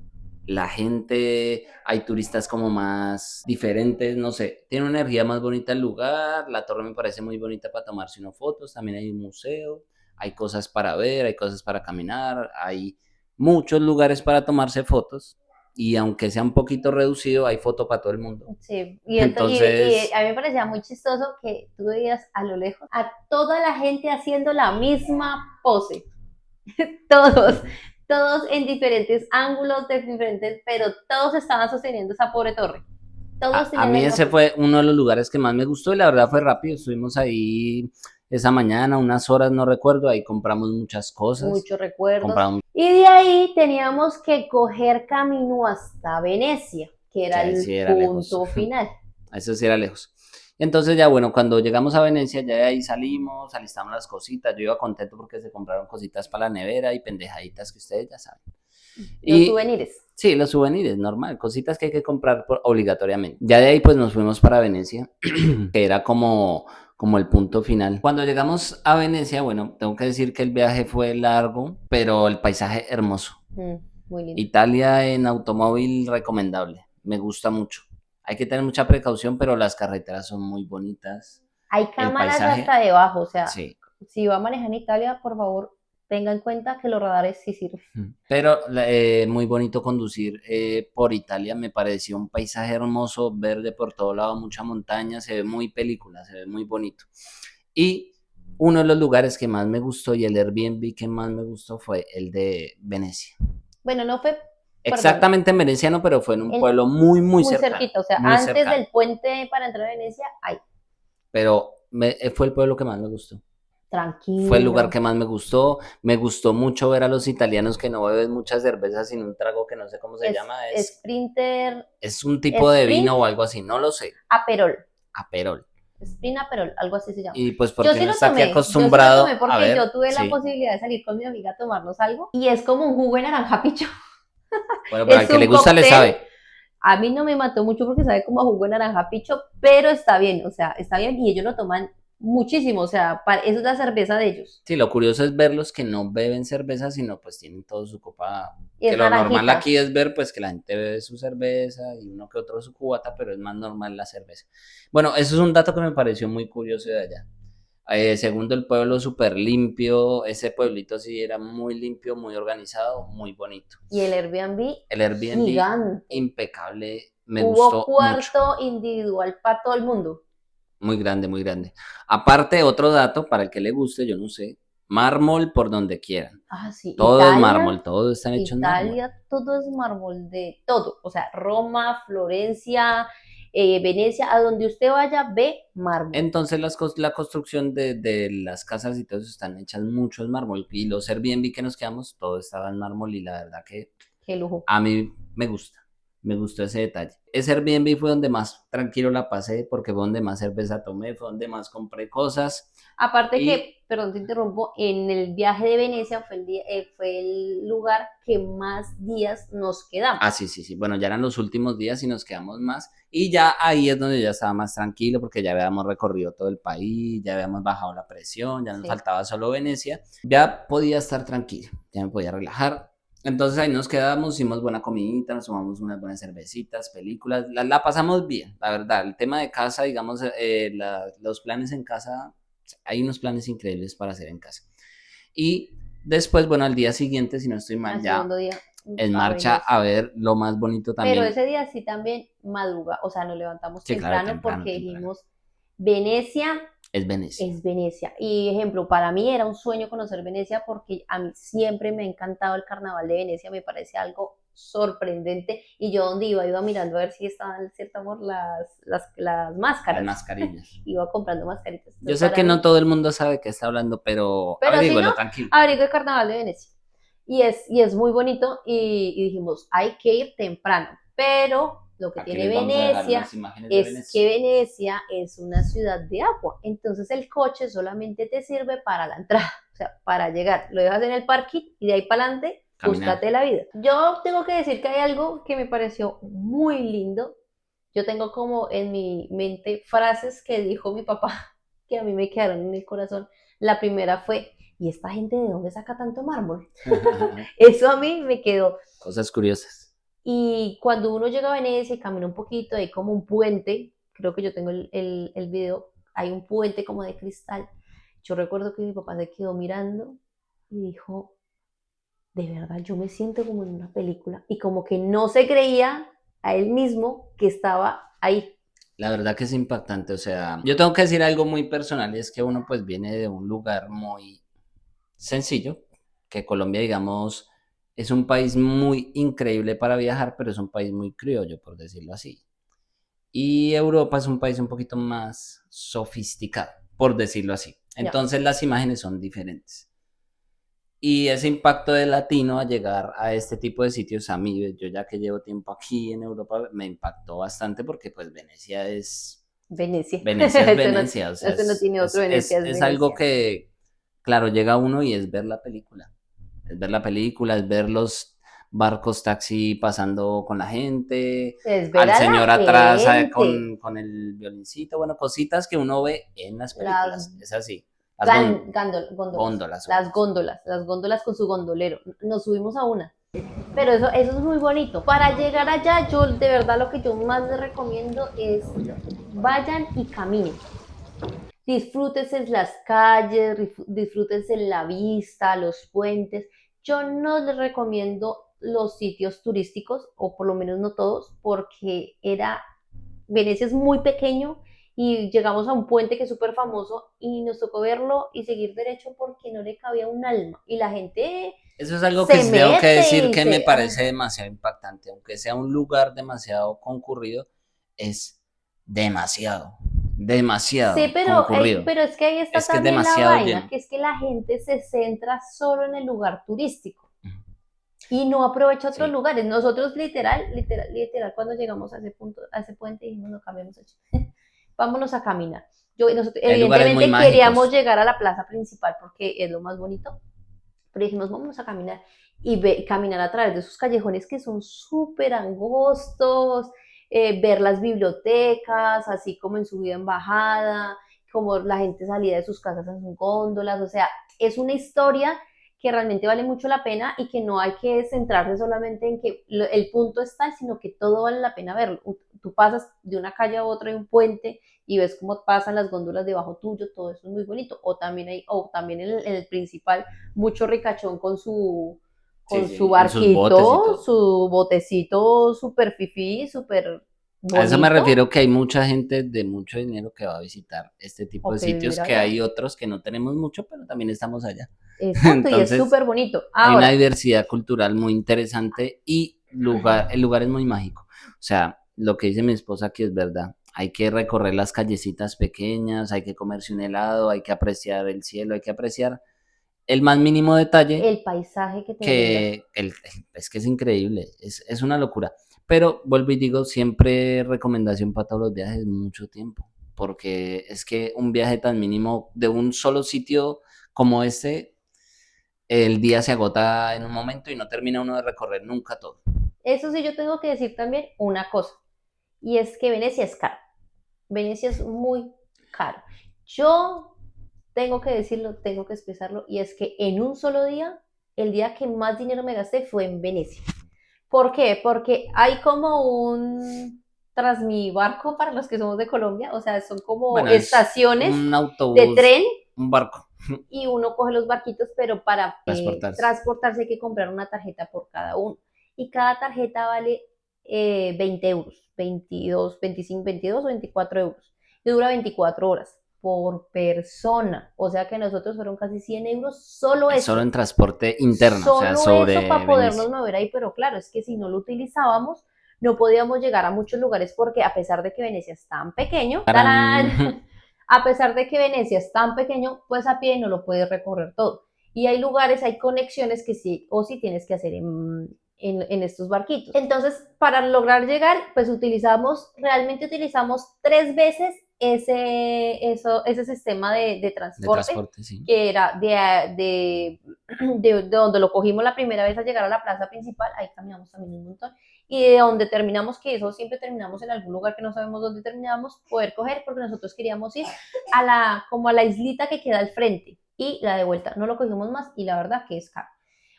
La gente, hay turistas como más diferentes, no sé, tiene una energía más bonita el lugar, la torre me parece muy bonita para tomarse unas fotos, también hay un museo, hay cosas para ver, hay cosas para caminar, hay muchos lugares para tomarse fotos y aunque sea un poquito reducido, hay foto para todo el mundo. sí. Y Entonces, a mí me parecía muy chistoso que tú veías a lo lejos a toda la gente haciendo la misma pose. Todos, todos en diferentes ángulos, de diferentes, pero todos estaban sosteniendo esa pobre torre. Todos a tenían la mí misma ese pose. fue uno de los lugares que más me gustó y la verdad fue rápido. Estuvimos ahí esa mañana, unas horas, no recuerdo, ahí compramos muchas cosas. Muchos recuerdos. Compramos, Y de ahí teníamos que coger camino hasta Venecia, que que era ahí el sí era lejos, punto final. eso sí era lejos. Entonces ya bueno, cuando llegamos a Venecia, ya de ahí salimos, alistamos las cositas. Yo iba contento porque se compraron cositas para la nevera y pendejaditas que ustedes ya saben. Los Y souvenirs. sí, los souvenirs, normal, cositas que hay que comprar obligatoriamente. Ya de ahí pues nos fuimos para Venecia, que era como el punto final. Cuando llegamos a Venecia, bueno, tengo que decir que el viaje fue largo, pero el paisaje hermoso. Muy lindo. Italia en automóvil recomendable, me gusta mucho. Hay que tener mucha precaución, pero las carreteras son muy bonitas. Hay El cámaras paisaje, hasta debajo, o sea, sí. si va a manejar en Italia, por favor, tenga en cuenta que los radares sí sirven. Pero muy bonito conducir por Italia, me pareció un paisaje hermoso, verde por todo lado, mucha montaña, se ve muy película, se ve muy bonito. Y uno de los lugares que más me gustó y el Airbnb que más me gustó fue el de Venecia. Bueno, no fue, perdón, Exactamente en Venecia no, pero fue en un en, pueblo muy, muy muy cercano, cerquita, o sea, muy antes cercano. del puente para entrar a Venecia, ay, Pero fue el pueblo que más me gustó. Fue el lugar tranquilo. que más me gustó mucho ver a los italianos que no beben muchas cervezas sin un trago que no sé cómo se llama, Sprinter, es un tipo de Sprint, vino o algo así, no lo sé, Aperol. Aperol. Sprint Aperol, algo así se llama. Y pues porque uno está aquí Yo sí lo tomé acostumbrado a porque yo ver, tuve la sí. posibilidad de salir con mi amiga a tomarnos algo y es como un jugo de naranja picho. Bueno, pero al Es que le un gusta le cóctel. sabe. A mí no me mató mucho porque sabe como a jugo de naranja picho, pero está bien, o sea, está bien y ellos lo toman muchísimo, o sea, eso es la cerveza de ellos. Sí, lo curioso es verlos que no beben cerveza, sino pues tienen todo su copa. Y Que es lo normal naranjita. aquí es ver pues que la gente bebe su cerveza y uno que otro su cubata, pero es más normal la cerveza. Bueno, eso es un dato que me pareció muy curioso de allá. Segundo, el pueblo súper limpio, ese pueblito sí era muy limpio, muy organizado, muy bonito. Y el Airbnb El Airbnb gigante. impecable, me Hubo gustó mucho, cuarto individual para todo el mundo. muy grande, muy grande. Aparte, otro dato para el que le guste, yo no sé, mármol por donde quieran. Ah, sí, Todo es mármol, todo está hecho en mármol. Italia, todo es mármol de todo. O sea, Roma, Florencia, Venecia, a donde usted vaya, ve mármol. Entonces la construcción de las casas y todo eso están hechas mucho en mármol. Y los Airbnb que nos quedamos, todo estaba en mármol y la verdad que Qué lujo. a mí me gusta, me gustó ese detalle. Ese Airbnb fue donde más tranquilo la pasé porque fue donde más cerveza tomé, fue donde más compré cosas Aparte y que, perdón, te interrumpo, en el viaje de Venecia fue el lugar que más días nos quedamos. sí, sí, sí. Bueno, ya eran los últimos días y nos quedamos más. Y ya ahí es donde ya estaba más tranquilo porque ya habíamos recorrido todo el país, ya habíamos bajado la presión, ya nos Sí. faltaba solo Venecia. Ya podía estar tranquilo, ya me podía relajar. Entonces ahí nos quedamos, hicimos buena comidita, nos tomamos unas buenas cervecitas, películas, la pasamos bien, la verdad. El tema de casa, digamos, los planes en casa, hay unos planes increíbles para hacer en casa. Y después, bueno, al día siguiente, si no estoy mal, Al ya segundo día. en a marcha Venecia. a ver lo más bonito Pero también. ese día sí también madruga, o sea, nos levantamos Sí, claro, temprano temprano, porque temprano. dijimos, Venecia Es Venecia. es Venecia. Y ejemplo, para mí era un sueño conocer Venecia porque a mí siempre me ha encantado el carnaval de Venecia, me parece algo sorprendente. Y yo donde iba mirando a ver si estaban, cierto amor, las Las máscaras. mascarillas. Iba comprando mascaritas. Yo Entonces, sé para que no mí, todo el mundo sabe de qué está hablando, pero pero si no, averígüelo, tranquilo. abrigo el carnaval de Venecia. Y es muy bonito y dijimos, hay que ir temprano. Pero lo que Aquí tiene les vamos a dejar Venecia unas imágenes de es Venecia. que Venecia es una ciudad de agua. Entonces el coche solamente te sirve para la entrada, o sea, para llegar. Lo dejas en el parking y de ahí para adelante, Caminar. búscate la vida. Yo tengo que decir que hay algo que me pareció muy lindo. Yo tengo como en mi mente frases que dijo mi papá que a mí me quedaron en el corazón. La primera fue, ¿y esta gente de dónde saca tanto mármol? Eso a mí me quedó. Cosas curiosas. Y cuando uno llega a Venecia y camina un poquito, hay como un puente, creo que yo tengo el video, hay un puente como de cristal. Yo recuerdo que mi papá se quedó mirando y dijo, de verdad, yo me siento como en una película. Y como que no se creía a él mismo que estaba ahí. La verdad que es impactante, o sea, yo tengo que decir algo muy personal y es que uno pues viene de un lugar muy sencillo, que Colombia, digamos, es un país muy increíble para viajar, pero es un país muy criollo, por decirlo así. Y Europa es un país un poquito más sofisticado, por decirlo así. Ya. Entonces las imágenes son diferentes. Y ese impacto de latino a llegar a este tipo de sitios, a mí, yo ya que llevo tiempo aquí en Europa, me impactó bastante porque pues Venecia. Venecia es Venecia, o sea, Eso no tiene otro Venecia, es es algo Venecia. que, claro, llega uno y es ver la película. Es ver la película, es ver los barcos taxi pasando con la gente, Es ver al a la señor atrás gente. con el violincito, bueno, cositas que uno ve en las Las películas, es así. Las góndolas, góndolas, góndolas. las góndolas con su gondolero. Nos subimos a una. Pero eso es muy bonito. Para llegar allá, yo de verdad lo que yo más les recomiendo es vayan y caminen. Disfrútense las calles, disfrútense la vista, los puentes. Yo no les recomiendo los sitios turísticos, o por lo menos no todos, porque Venecia es muy pequeño y llegamos a un puente que es súper famoso y nos tocó verlo y seguir derecho porque no le cabía un alma. Y la gente Eso es algo que se sí tengo que mete decir y que me se... parece demasiado impactante, aunque sea un lugar demasiado concurrido, es demasiado, Sí, demasiado concurrido. pero es que ahí está Es que es también la demasiado vaina, lleno. que es que la gente se centra solo en el lugar turístico y no aprovecha otros Sí. lugares. Nosotros literal, cuando llegamos a ese punto, a ese puente, dijimos, no cambiemos hecho. Vámonos a caminar. Nosotros, Hay lugares muy evidentemente queríamos mágicos. llegar a la plaza principal porque es lo más bonito, pero dijimos, vámonos a caminar y caminar a través de esos callejones que son súper angostos, ver las bibliotecas, así como en subida en bajada, como la gente salía de sus casas en sus góndolas, o sea, es una historia que realmente vale mucho la pena y que no hay que centrarse solamente en que el punto está, sino que todo vale la pena verlo. Tú pasas de una calle a otra, hay un puente y ves cómo pasan las góndolas debajo tuyo, todo eso es muy bonito. O también en el principal, mucho ricachón Sí, con su sí, en sus botes y barquito, todo. su botecito súper fifí, súper A eso me bonito, refiero que hay mucha gente de mucho dinero que va a visitar este tipo o de que sitios, vivir que allá. hay otros que no tenemos mucho, pero también estamos allá. Exacto, y es Entonces, súper bonito. hay una Ahora, diversidad cultural muy interesante y el lugar es muy mágico. O sea, lo que dice mi esposa aquí es verdad. Hay que recorrer las callecitas pequeñas, hay que comerse un helado, hay que apreciar el cielo, hay que apreciar el más mínimo detalle el paisaje que te brinda. es que es increíble, es una locura. Pero vuelvo y digo, siempre recomendación para todos los viajes, mucho tiempo, porque es que un viaje tan mínimo de un solo sitio como este, el día se agota en un momento y no termina uno de recorrer nunca todo. Eso sí, yo tengo que decir también una cosa, y es que Venecia es caro. Venecia es muy caro. Yo tengo que decirlo, tengo que expresarlo, y es que en un solo día, el día que más dinero me gasté fue en Venecia. ¿Por qué? Porque hay como un Transmibarco para los que somos de Colombia, o sea, son como Bueno, es estaciones un de autobús, tren un barco, y uno coge los barquitos, pero para transportarse. transportarse hay que comprar una tarjeta por cada uno. y cada tarjeta vale 20 euros, 22, 25, 22 o 24 euros. Y dura 24 horas por persona. O sea que nosotros fueron casi 100 euros solo Solo eso. en transporte interno, o sea, Solo eso sobre para podernos Venecia. mover ahí, pero claro, es que si no lo utilizábamos, no podíamos llegar a muchos lugares porque a pesar de que Venecia es tan pequeño, ¡Tarán! ¡tarán! A pesar de que Venecia es tan pequeño, pues a pie no lo puedes recorrer todo. Y hay lugares, hay conexiones que sí o sí tienes que hacer en estos barquitos. Entonces, para lograr llegar, pues realmente utilizamos 3 veces ese sistema de De transporte, transporte, sí. que era de donde lo cogimos la primera vez a llegar a la plaza principal, ahí caminamos también un montón, y de donde terminamos, que eso siempre terminamos en algún lugar que no sabemos dónde terminamos, poder coger, porque nosotros queríamos ir como a la islita que queda al frente, y la de vuelta no lo cogimos más, y la verdad que es caro.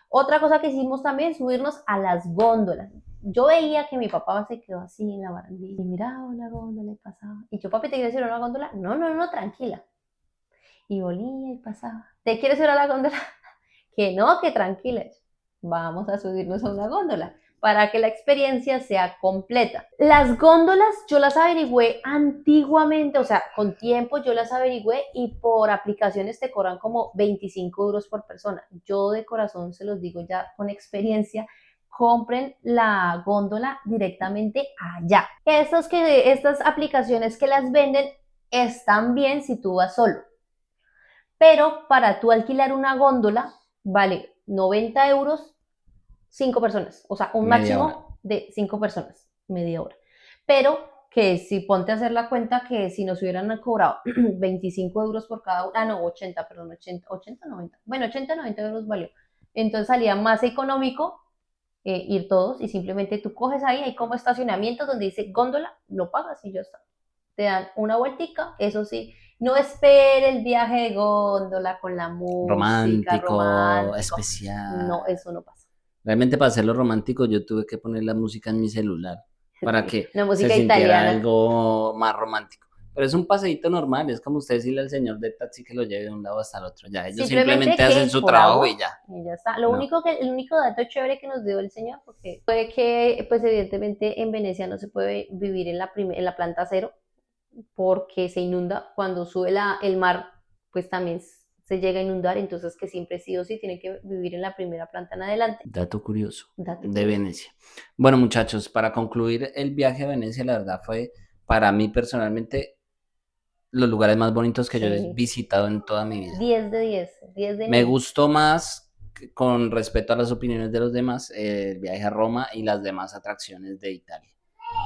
Otra cosa que hicimos también, subirnos a las góndolas. Yo veía que mi papá se quedó así en la barandilla y miraba la góndola y pasaba. Y yo, papi, ¿te quieres ir a una góndola? No, no, no, tranquila. Y volía y pasaba. ¿Te quieres ir a la góndola? Que no, que tranquila. Vamos a subirnos a una góndola para que la experiencia sea completa. Las góndolas yo las averigüé antiguamente, o sea, con tiempo yo las averigüé y por aplicaciones te cobran como 25 euros por persona. Yo de corazón se los digo ya con experiencia, compren la góndola directamente allá. Estas aplicaciones que las venden están bien si tú vas solo, pero para tú alquilar una góndola vale 90 euros 5 personas, o sea, un Media hora. máximo de 5 personas, media hora. Pero que si ponte a hacer la cuenta que si nos hubieran cobrado 25 euros por cada una, no, 80, perdón, 80, 90, bueno, 80, 90 euros valió. Entonces salía más económico ir todos y simplemente tú coges ahí, hay como estacionamiento donde dice góndola, lo pagas y ya está. Te dan una vueltica, eso sí, no espere el viaje de góndola con la música Romántico, romántico, especial. no, eso no pasa. Realmente para hacerlo romántico yo tuve que poner la música en mi celular para Sí, que una se música sintiera italiana. algo más romántico. Pero es un paseíto normal, es como usted decirle al señor de taxi que lo lleve de un lado hasta el otro. Ya, ellos Simplemente simplemente hacen que su por trabajo y agua ya. y ya está. No, El único dato chévere que nos dio el señor, porque fue que, pues evidentemente en Venecia no se puede vivir en la planta cero, porque se inunda cuando sube el mar, pues también se llega a inundar, entonces que siempre sí o sí tiene que vivir en la primera planta en adelante. dato curioso Dato de curioso. Venecia. Bueno, muchachos, para concluir el viaje a Venecia, la verdad fue para mí personalmente los lugares más bonitos que yo he Sí, visitado en toda mi vida. 10 de 10, 10 de Me 1000. gustó más, con respecto a las opiniones de los demás, el viaje a Roma y las demás atracciones de Italia.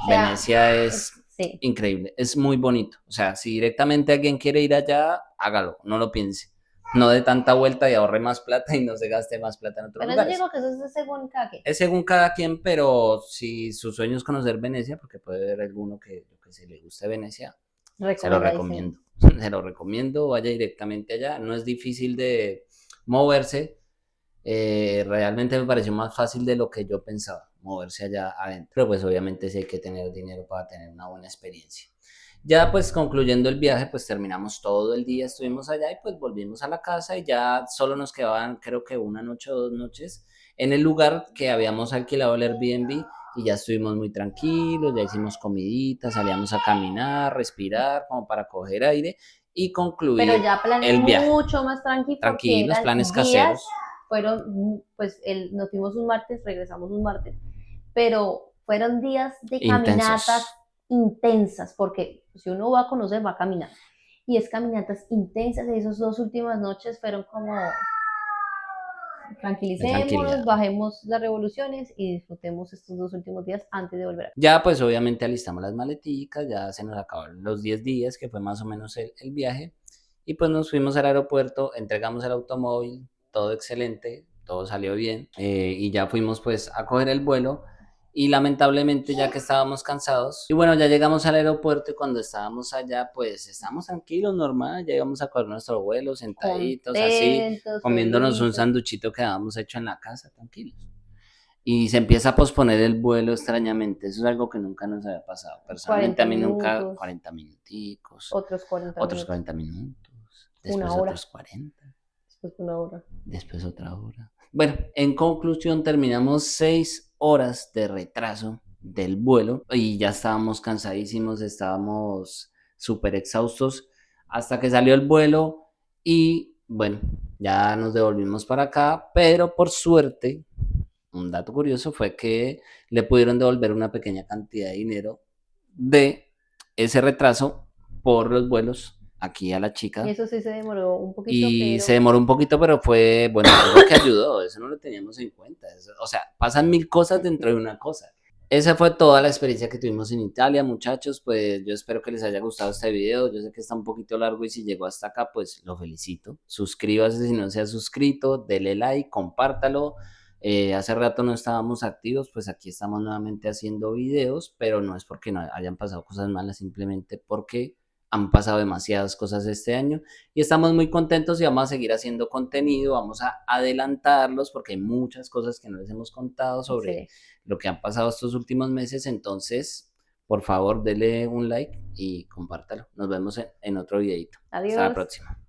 O sea, Venecia es sí. increíble, es muy bonito. O sea, si directamente alguien quiere ir allá, hágalo, no lo piense. No de tanta vuelta y ahorre más plata y no se gaste más plata en otros Pero yo lugares. digo que eso es según cada quien. Es según cada quien, pero si su sueño es conocer Venecia, porque puede haber alguno que se le guste Venecia, se lo Recomendadísimo. recomiendo. Se lo recomiendo, vaya directamente allá. No es difícil de moverse. Realmente me pareció más fácil de lo que yo pensaba, moverse allá adentro. Pero pues obviamente sí hay que tener dinero para tener una buena experiencia. Ya pues concluyendo el viaje, pues terminamos todo el día, estuvimos allá y pues volvimos a la casa y ya solo nos quedaban creo que una noche o 2 noches en el lugar que habíamos alquilado el Airbnb y ya estuvimos muy tranquilos, ya hicimos comidita, salíamos a caminar, respirar como para coger aire y Pero concluir ya planes el viaje. mucho más tranqui porque Tranquilos, eran planes días, caseros. pues nos fuimos un martes, regresamos un martes, pero fueron días de Intensos. caminatas intensas, porque si uno va a conocer, va a caminar. Y es caminatas intensas, y esas 2 últimas noches fueron como De tranquilicémonos, tranquilidad. bajemos las revoluciones y disfrutemos estos 2 últimos días antes de volver. Ya pues obviamente alistamos las maleticas, ya se nos acabaron los 10 días, que fue más o menos el viaje, y pues nos fuimos al aeropuerto, entregamos el automóvil, todo excelente, todo salió bien, y ya fuimos pues a coger el vuelo, y lamentablemente ya que estábamos cansados, y bueno, ya llegamos al aeropuerto y cuando estábamos allá pues estábamos tranquilos, normal, ya íbamos a coger nuestro vuelo, sentaditos así, Contentos, comiéndonos un felices. sanduchito que habíamos hecho en la casa, tranquilos y se empieza a posponer el vuelo extrañamente. Eso es algo que nunca nos había pasado. Personalmente 40 a mí nunca, minutos, 40 minuticos, otros 40 otros minutos, 40 minutos, una después hora, otros 40, después de una hora. después otra hora. Bueno, en conclusión terminamos 6 horas de retraso del vuelo y ya estábamos cansadísimos, estábamos súper exhaustos hasta que salió el vuelo y bueno, ya nos devolvimos para acá, pero por suerte, un dato curioso fue que le pudieron devolver una pequeña cantidad de dinero de ese retraso por los vuelos aquí a la Y chica eso sí se demoró un poquito, y se pero demoró un poquito, pero fue, bueno, algo que ayudó, eso no lo teníamos en cuenta. O sea, pasan mil cosas dentro de una cosa. Esa fue toda la experiencia que tuvimos en Italia, muchachos. Pues yo espero que les haya gustado este video. Yo sé que está un poquito largo y si llegó hasta acá, pues lo felicito. Suscríbase si no se ha suscrito, dele like, compártalo. Hace rato no estábamos activos, pues aquí estamos nuevamente haciendo videos, pero no es porque no hayan pasado cosas malas, simplemente porque han pasado demasiadas cosas este año y estamos muy contentos y vamos a seguir haciendo contenido, vamos a adelantarlos porque hay muchas cosas que no les hemos contado sobre sí. lo que han pasado estos últimos meses, entonces por favor dele un like y compártalo. Nos vemos en otro videito. Hasta la Adiós. próxima.